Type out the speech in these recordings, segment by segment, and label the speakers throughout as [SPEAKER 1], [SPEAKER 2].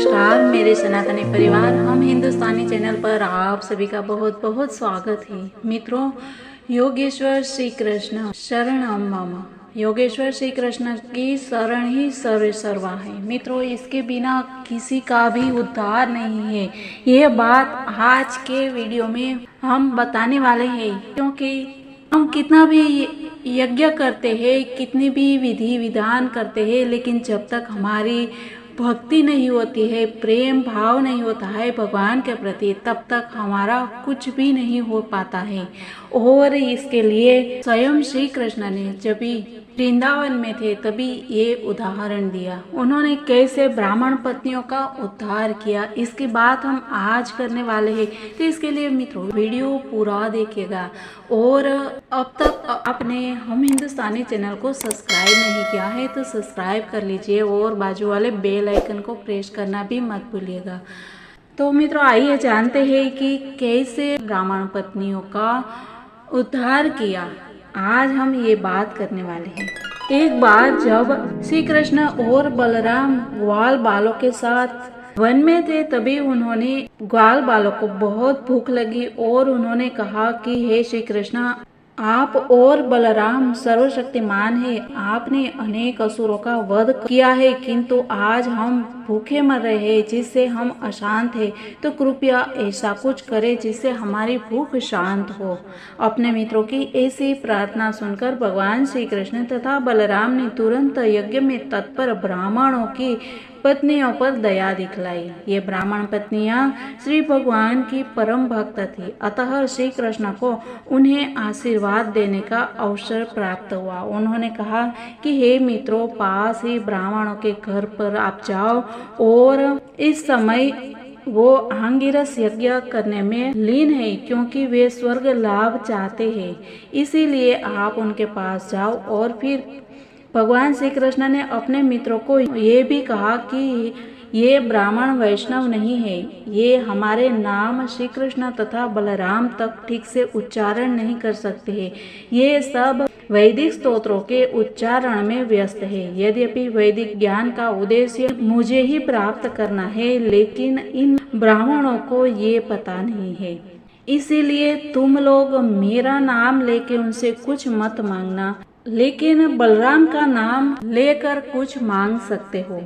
[SPEAKER 1] नमस्कार मेरे सनातनी परिवार, हम हिंदुस्तानी चैनल पर आप सभी का बहुत बहुत स्वागत है। मित्रों, योगेश्वर श्री कृष्ण शरणम मम। योगेश्वर श्री कृष्ण की शरण ही सर्वा है। मित्रों, इसके बिना किसी का भी उद्धार नहीं है। ये बात आज के वीडियो में हम बताने वाले हैं, क्योंकि हम कितना भी यज्ञ करते हैं, कितनी भी विधि विधान करते हैं, लेकिन जब तक हमारी भक्ति नहीं होती है, प्रेम भाव नहीं होता है भगवान के प्रति, तब तक हमारा कुछ भी नहीं हो पाता है। और इसके लिए स्वयं श्री कृष्ण ने जब भी वृंदावन में थे तभी ये उदाहरण दिया। उन्होंने कैसे ब्राह्मण पत्नियों का उद्धार किया, इसकी बात हम आज करने वाले हैं। तो इसके लिए मित्रों वीडियो पूरा देखिएगा। और अब तक आपने हम हिंदुस्तानी चैनल को सब्सक्राइब नहीं किया है तो सब्सक्राइब कर लीजिए और बाजू वाले बेल आइकन को प्रेस करना भी मत भूलिएगा। तो मित्रों, आइए जानते हैं कि कैसे ब्राह्मण पत्नियों का उद्धार किया। आज हम ये बात करने वाले हैं। एक बार जब श्री कृष्ण और बलराम ग्वाल बालों के साथ वन में थे, तभी उन्होंने ग्वाल बालों को बहुत भूख लगी और उन्होंने कहा कि हे श्री कृष्ण, आप और बलराम सर्वशक्तिमान है, आपने अनेक असुरों का वध किया है, किंतु आज हम भूखे मर रहे हैं जिससे हम अशांत हैं। तो कृपया ऐसा कुछ करें जिससे हमारी भूख शांत हो। अपने मित्रों की ऐसी प्रार्थना सुनकर भगवान श्री कृष्ण तथा बलराम ने तुरंत यज्ञ में तत्पर ब्राह्मणों की पत्नियों पर दया दिखलाई। ये ब्राह्मण पत्नियां श्री भगवान की परम भक्त थी, अतः श्री कृष्ण को उन्हें आशीर्वाद देने का अवसर प्राप्त हुआ। उन्होंने कहा कि हे मित्रों, पास ही ब्राह्मणों के घर पर आप जाओ और इस समय वो आंगिरस यज्ञ करने में लीन है, क्योंकि वे स्वर्ग लाभ चाहते हैं। इसीलिए आप उनके पास जाओ। और फिर भगवान श्री कृष्ण ने अपने मित्रों को ये भी कहा कि ये ब्राह्मण वैष्णव नहीं है, ये हमारे नाम श्री कृष्ण तथा बलराम तक ठीक से उच्चारण नहीं कर सकते हैं। ये सब वैदिक स्तोत्रों के उच्चारण में व्यस्त है। यद्यपि वैदिक ज्ञान का उद्देश्य मुझे ही प्राप्त करना है, लेकिन इन ब्राह्मणों को ये पता नहीं है। इसीलिए तुम लोग मेरा नाम लेके उनसे कुछ मत मांगना, लेकिन बलराम का नाम लेकर कुछ मांग सकते हो।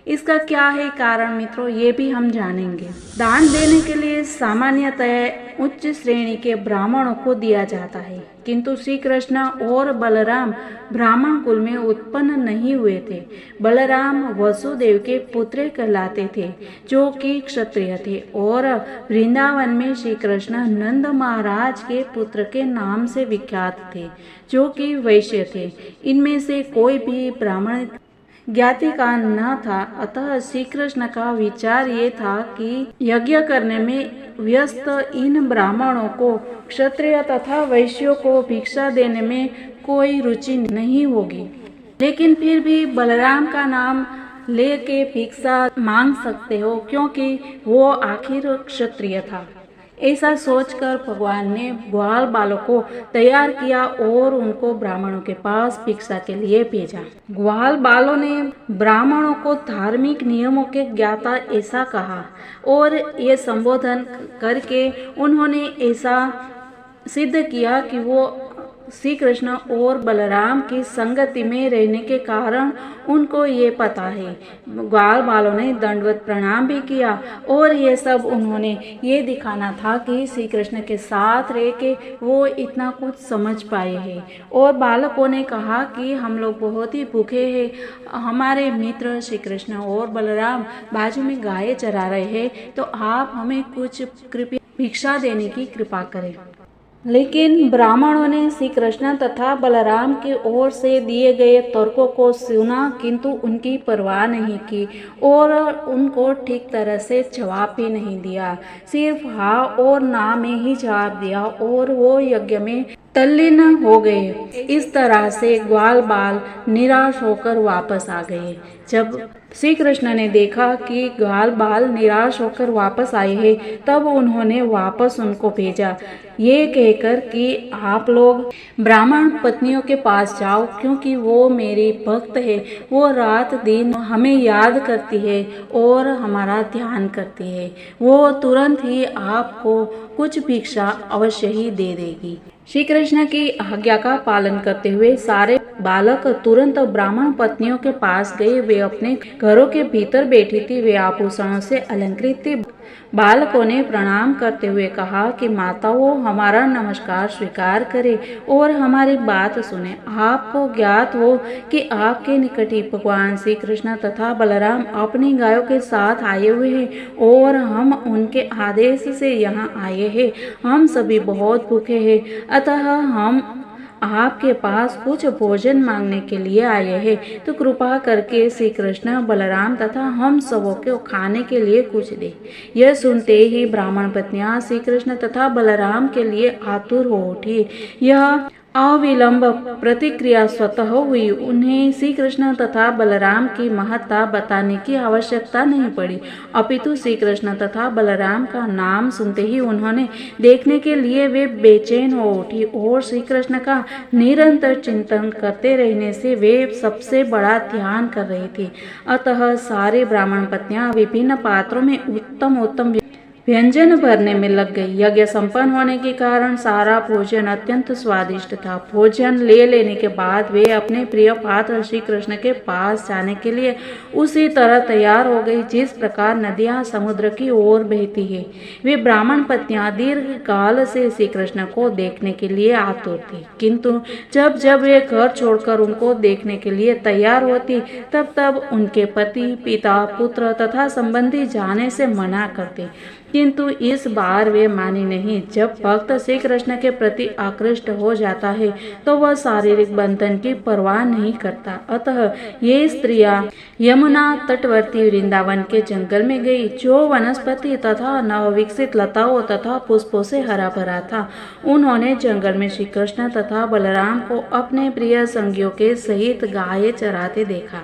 [SPEAKER 1] इसका क्या है कारण मित्रों, ये भी हम जानेंगे। दान देने के लिए सामान्यतः उच्च श्रेणी के ब्राह्मणों को दिया जाता है, किंतु श्री कृष्ण और बलराम ब्राह्मण कुल में उत्पन्न नहीं हुए थे। बलराम वसुदेव के पुत्र कहलाते थे, जो कि क्षत्रिय थे, और वृंदावन में श्री कृष्ण नंद महाराज के पुत्र के नाम से विख्यात थे, जो कि वैश्य थे। इनमें से कोई भी ब्राह्मण ज्ञाति का न था। अतः श्री कृष्ण का विचार ये था कि यज्ञ करने में व्यस्त इन ब्राह्मणों को क्षत्रिय तथा वैश्यों को भिक्षा देने में कोई रुचि नहीं होगी, लेकिन फिर भी बलराम का नाम लेके भिक्षा मांग सकते हो, क्योंकि वो आखिर क्षत्रिय था। ऐसा सोचकर भगवान ने ग्वाल बालों को तैयार किया और उनको ब्राह्मणों के पास भिक्षा के लिए भेजा। ग्वाल बालों ने ब्राह्मणों को धार्मिक नियमों के ज्ञाता ऐसा कहा, और ये संबोधन करके उन्होंने ऐसा सिद्ध किया कि वो श्री कृष्ण और बलराम की संगति में रहने के कारण उनको ये पता है। ग्वाल बालों ने दंडवत प्रणाम भी किया, और ये सब उन्होंने ये दिखाना था कि श्री कृष्ण के साथ रह के वो इतना कुछ समझ पाए हैं। और बालकों ने कहा कि हम लोग बहुत ही भूखे हैं, हमारे मित्र श्री कृष्ण और बलराम बाजू में गाय चरा रहे हैं, तो आप हमें कुछ कृपया भिक्षा देने की कृपा करें। लेकिन ब्राह्मणों ने श्री कृष्ण तथा बलराम की ओर से दिए गए तर्कों को सुना, किंतु उनकी परवाह नहीं की और उनको ठीक तरह से जवाब भी नहीं दिया। सिर्फ हाँ और ना में ही जवाब दिया, और वो यज्ञ में तल्लीन हो गए। इस तरह से ग्वाल बाल निराश होकर वापस आ गए। जब श्री कृष्ण ने देखा कि ग्वाल बाल निराश होकर वापस आए हैं, तब उन्होंने वापस उनको भेजा, ये कहकर कि आप लोग ब्राह्मण पत्नियों के पास जाओ, क्योंकि वो मेरी भक्त है। वो रात दिन हमें याद करती है और हमारा ध्यान करती है। वो तुरंत ही आपको कुछ भिक्षा अवश्य ही दे देगी। श्री कृष्ण की आज्ञा का पालन करते हुए सारे बालक तुरंत ब्राह्मण पत्नियों के पास गए। वे अपने घरों के भीतर बैठी थी। वे आभूषणों से अलंकृत थी। बालकों ने प्रणाम करते हुए कहा कि माताओं, हमारा नमस्कार स्वीकार करें और हमारी बात सुने। आपको ज्ञात हो कि आपके निकट ही भगवान श्री कृष्ण तथा बलराम अपनी गायों के साथ आए हुए हैं और हम उनके आदेश से यहाँ आए हैं। हम सभी बहुत भूखे हैं, अतः हम आपके पास कुछ भोजन मांगने के लिए आए हैं, तो कृपा करके श्री कृष्ण, बलराम तथा हम सबों को खाने के लिए कुछ दे। यह सुनते ही ब्राह्मण पत्नियां श्री कृष्ण तथा बलराम के लिए आतुर हो उठी। यह अविलंब प्रतिक्रिया स्वतः हुई। उन्हें श्री कृष्ण तथा बलराम की महत्ता बताने की आवश्यकता नहीं पड़ी, अपितु श्री कृष्ण तथा बलराम का नाम सुनते ही उन्होंने देखने के लिए वे बेचैन हो उठी और श्री कृष्ण का निरंतर चिंतन करते रहने से वे सबसे बड़ा ध्यान कर रही थी। अतः सारे ब्राह्मण पत्नियां विभिन्न पात्रों में उत्तम उत्तम व्यंजन भरने में लग गई। यज्ञ संपन्न होने के कारण सारा भोजन अत्यंत स्वादिष्ट था। भोजन ले लेने के बाद वे अपने प्रिय पात्र श्री कृष्ण के पास जाने के लिए उसी तरह तैयार हो गई जिस प्रकार नदियां समुद्र की ओर बहती है। वे ब्राह्मण पत्नियां दीर्घ काल से श्री कृष्ण को देखने के लिए आतुर थी, किंतु जब जब वे घर छोड़कर उनको देखने के लिए तैयार होती, तब तब उनके पति, पिता, पुत्र तथा संबंधी जाने से मना करते। किंतु इस बार वे मानी नहीं। जब भक्त श्री कृष्ण के प्रति आकृष्ट हो जाता है तो वह शारीरिक बंधन की परवाह नहीं करता। अतः ये स्त्रियां यमुना तटवर्ती वृंदावन के जंगल में गई, जो वनस्पति तथा नवविकसित लताओं तथा पुष्पों से हरा भरा था। उन्होंने जंगल में श्री कृष्ण तथा बलराम को अपने प्रिय संगियों के सहित गायें चराते देखा।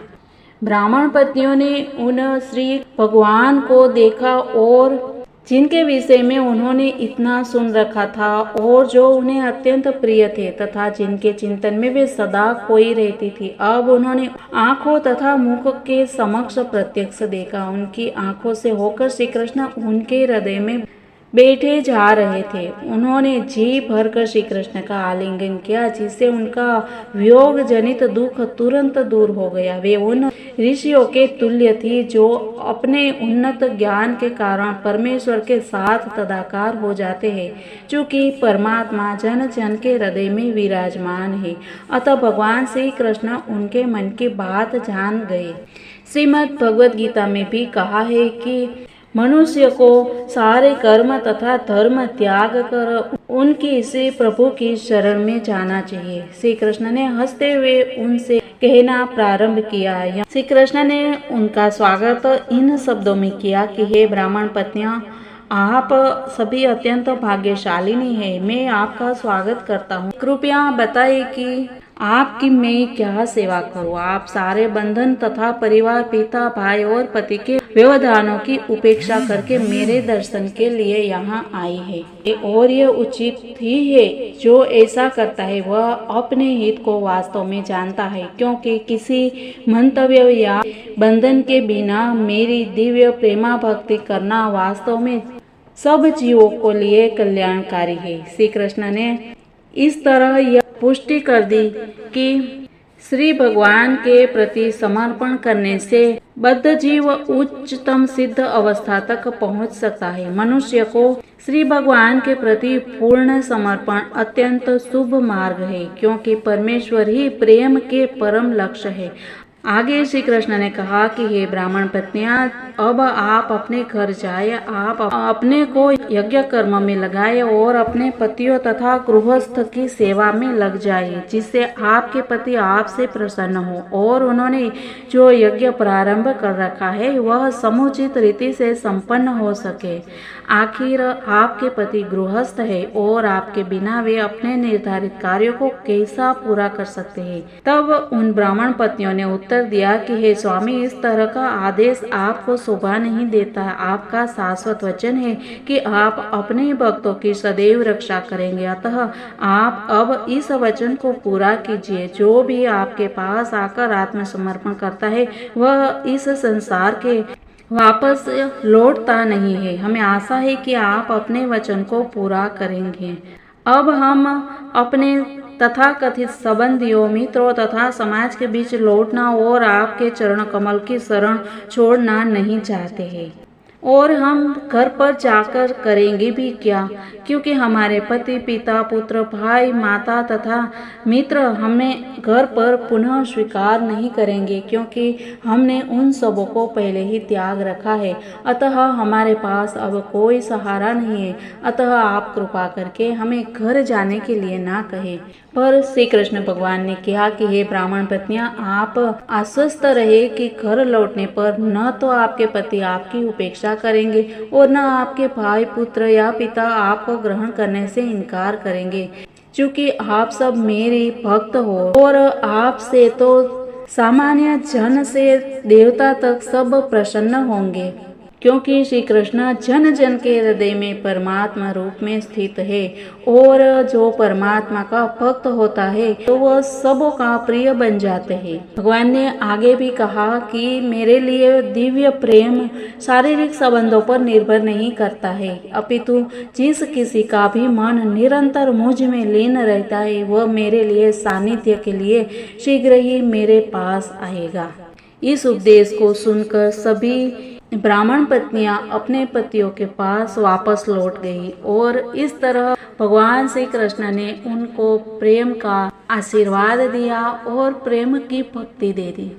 [SPEAKER 1] ब्राह्मण पत्नियों ने उन श्री भगवान को देखा और जिनके विषय में उन्होंने इतना सुन रखा था और जो उन्हें अत्यंत प्रिय थे तथा जिनके चिंतन में वे सदा खोई रहती थी, अब उन्होंने आंखों तथा मुख के समक्ष प्रत्यक्ष देखा। उनकी आंखों से होकर श्री कृष्ण उनके हृदय में बैठे जा रहे थे। उन्होंने जी भरकर श्री कृष्ण का आलिंगन किया, जिससे उनका वियोग जनित दुख तुरंत दूर हो गया। वे उन ऋषियों के तुल्य थी जो अपने उन्नत ज्ञान के कारण परमेश्वर के साथ तदाकार हो जाते हैं, चूँकि परमात्मा जन जन के हृदय में विराजमान है। अतः भगवान श्री कृष्ण उनके मन की बात जान गए। श्रीमद् भगवद गीता में भी कहा है कि मनुष्य को सारे कर्म तथा धर्म त्याग कर उनकी श्री प्रभु की शरण में जाना चाहिए। श्री कृष्ण ने हंसते हुए उनसे कहना प्रारंभ किया। श्री कृष्ण ने उनका स्वागत इन शब्दों में किया कि हे ब्राह्मण पत्नियां, आप सभी अत्यंत भाग्यशालिनी है। मैं आपका स्वागत करता हूँ। कृपया बताइए कि आपकी मैं क्या सेवा करूँ। आप सारे बंधन तथा परिवार, पिता, भाई और पति के व्यवधानों की उपेक्षा करके मेरे दर्शन के लिए यहाँ आई है और यह उचित ही है। जो ऐसा करता है वह अपने हित को वास्तव में जानता है, क्योंकि किसी मंतव्य या बंधन के बिना मेरी दिव्य प्रेमा भक्ति करना वास्तव में सब जीवों को लिए कल्याणकारी है। श्री कृष्ण ने इस तरह यह पुष्टि कर दी कि श्री भगवान के प्रति समर्पण करने से बद्ध जीव उच्चतम सिद्ध अवस्था तक पहुंच सकता है। मनुष्य को श्री भगवान के प्रति पूर्ण समर्पण अत्यंत शुभ मार्ग है, क्योंकि परमेश्वर ही प्रेम के परम लक्ष्य है। आगे श्री कृष्ण ने कहा कि हे ब्राह्मण पत्नियां, अब आप अपने घर जाए, आप अपने को यज्ञ कर्म में लगाए और अपने पतियों तथा गृहस्थ की सेवा में लग जाए, जिससे आपके पति आपसे प्रसन्न हो और उन्होंने जो यज्ञ प्रारंभ कर रखा है वह समुचित रीति से संपन्न हो सके। आखिर आपके पति गृहस्थ है और आपके बिना वे अपने निर्धारित कार्यों को कैसा पूरा कर सकते हैं। तब उन ब्राह्मण पत्नियों ने उत्तर दिया कि हे स्वामी, इस तरह का आदेश आपको शोभा नहीं देता। आपका शाश्वत वचन है कि आप अपने भक्तों की सदैव रक्षा करेंगे, अतः आप अब इस वचन को पूरा कीजिए। जो भी आपके पास आकर आत्मसमर्पण करता है वह इस संसार के वापस लौटता नहीं है। हमें आशा है कि आप अपने वचन को पूरा करेंगे। अब हम अपने तथाकथित संबंधियों, मित्रों तथा समाज के बीच लौटना और आपके चरण कमल की शरण छोड़ना नहीं चाहते हैं। और हम घर पर जाकर करेंगे भी क्या, क्योंकि हमारे पति, पिता, पुत्र, भाई, माता तथा मित्र हमें घर पर पुनः स्वीकार नहीं करेंगे, क्योंकि हमने उन सबों को पहले ही त्याग रखा है। अतः हमारे पास अब कोई सहारा नहीं है। अतः आप कृपा करके हमें घर जाने के लिए ना कहें। पर श्री कृष्ण भगवान ने कहा कि हे ब्राह्मण पत्नियां, आप आश्वस्त रहे कि घर लौटने पर न तो आपके पति आपकी उपेक्षा करेंगे और न आपके भाई, पुत्र या पिता आपको ग्रहण करने से इनकार करेंगे, क्योंकि आप सब मेरे भक्त हो और आपसे तो सामान्य जन से देवता तक सब प्रसन्न होंगे, क्योंकि श्री कृष्ण जन जन के हृदय में परमात्मा रूप में स्थित है और जो परमात्मा का भक्त होता है तो वह सबों का प्रिय बन जाते हैं। भगवान ने आगे भी कहा कि मेरे लिए दिव्य प्रेम शारीरिक संबंधों पर निर्भर नहीं करता है, अपितु जिस किसी का भी मन निरंतर मुझ में लीन रहता है वह मेरे लिए सानिध्य के लिए शीघ्र ही मेरे पास आएगा। इस उपदेश को सुनकर सभी ब्राह्मण पत्नियां अपने पतियों के पास वापस लौट गई और इस तरह भगवान श्री कृष्ण ने उनको प्रेम का आशीर्वाद दिया और प्रेम की भक्ति दे दी।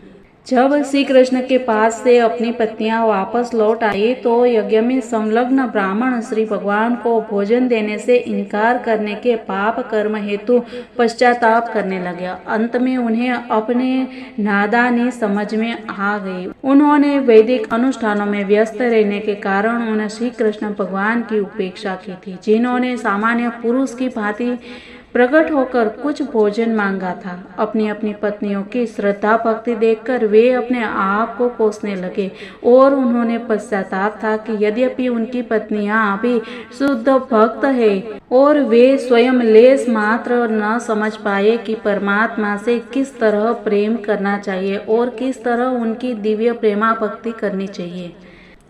[SPEAKER 1] जब श्री कृष्ण के पास से अपनी पत्नियां वापस लौट आई तो यज्ञ में संलग्न ब्राह्मण श्री भगवान को भोजन देने से इनकार करने के पाप कर्म हेतु पश्चाताप करने लगे। अंत में उन्हें अपने नादानी समझ में आ गई। उन्होंने वैदिक अनुष्ठानों में व्यस्त रहने के कारण उन्होंने श्री कृष्ण भगवान की उपेक्षा की थी, जिन्होंने सामान्य पुरुष की भांति प्रकट होकर कुछ भोजन मांगा था। अपनी अपनी पत्नियों की श्रद्धा भक्ति देखकर वे अपने आप को कोसने लगे और उन्होंने पश्चाताप था कि यद्यपि उनकी पत्नियां भी शुद्ध भक्त है और वे स्वयं लेस मात्र न समझ पाए कि परमात्मा से किस तरह प्रेम करना चाहिए और किस तरह उनकी दिव्य प्रेमा भक्ति करनी चाहिए।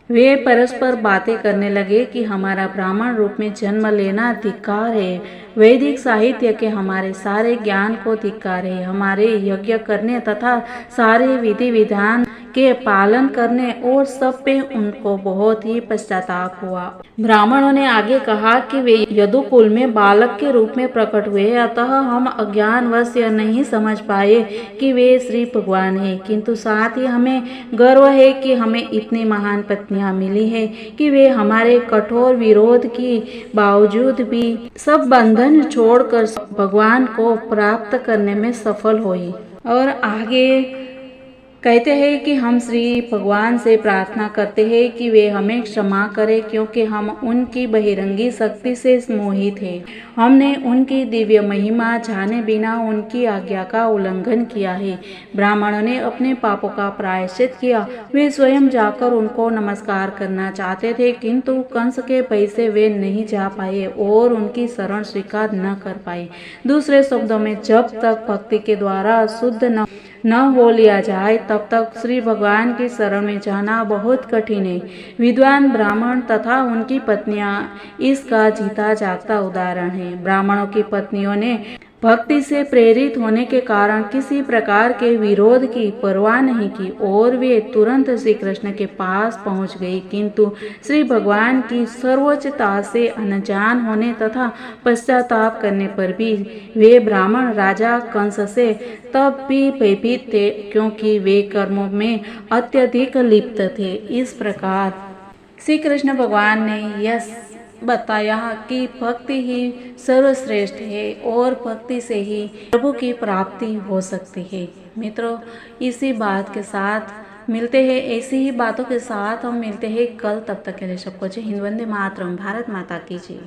[SPEAKER 1] वे परस्पर बातें करने लगे कि हमारा ब्राह्मण रूप में जन्म लेना धिक्कार है, वैदिक साहित्य के हमारे सारे ज्ञान को धिक्कार है, हमारे यज्ञ करने तथा सारे विधि विधान के पालन करने और सब पे उनको बहुत ही पश्चाताप हुआ। ब्राह्मणों ने आगे कहा कि वे यदुकुल में बालक के रूप में प्रकट हुए, अतः हम अज्ञानवश यह नहीं समझ पाए कि वे श्री भगवान हैं, किंतु साथ ही हमें गर्व है कि हमें इतनी महान पत्नियां मिली है कि वे हमारे कठोर विरोध की बावजूद भी सब बंधन छोड़कर भगवान को प्राप्त करने में सफल हुई। और आगे कहते हैं कि हम श्री भगवान से प्रार्थना करते हैं कि वे हमें क्षमा करें, क्योंकि हम उनकी बहिरंगी शक्ति से मोहित हैं। हमने उनकी दिव्य महिमा जाने बिना उनकी आज्ञा का उल्लंघन किया है। ब्राह्मणों ने अपने पापों का प्रायश्चित किया। वे स्वयं जाकर उनको नमस्कार करना चाहते थे, किंतु कंस के भय से वे नहीं जा पाए और उनकी शरण स्वीकार न कर पाए। दूसरे शब्दों में, जब तक भक्ति के द्वारा शुद्ध न हो लिया जाए तब तक श्री भगवान की शरण में जाना बहुत कठिन है। विद्वान ब्राह्मण तथा उनकी पत्नियां इसका जीता जागता उदाहरण है। ब्राह्मणों की पत्नियों ने भक्ति से प्रेरित होने के कारण किसी प्रकार के विरोध की परवाह नहीं की और वे तुरंत श्री कृष्ण के पास पहुंच गई। किंतु श्री भगवान की सर्वोच्चता से अनजान होने तथा पश्चाताप करने पर भी वे ब्राह्मण राजा कंस से तब भी भयभीत थे, क्योंकि वे कर्मों में अत्यधिक लिप्त थे। इस प्रकार श्री कृष्ण भगवान ने यह बताया कि भक्ति ही सर्वश्रेष्ठ है और भक्ति से ही प्रभु की प्राप्ति हो सकती है। मित्रों, इसी बात के साथ मिलते हैं, ऐसी ही बातों के साथ हम मिलते हैं कल। तब तक के लिए सबको जय हिंद, वंदे मातरम, भारत माता की जय।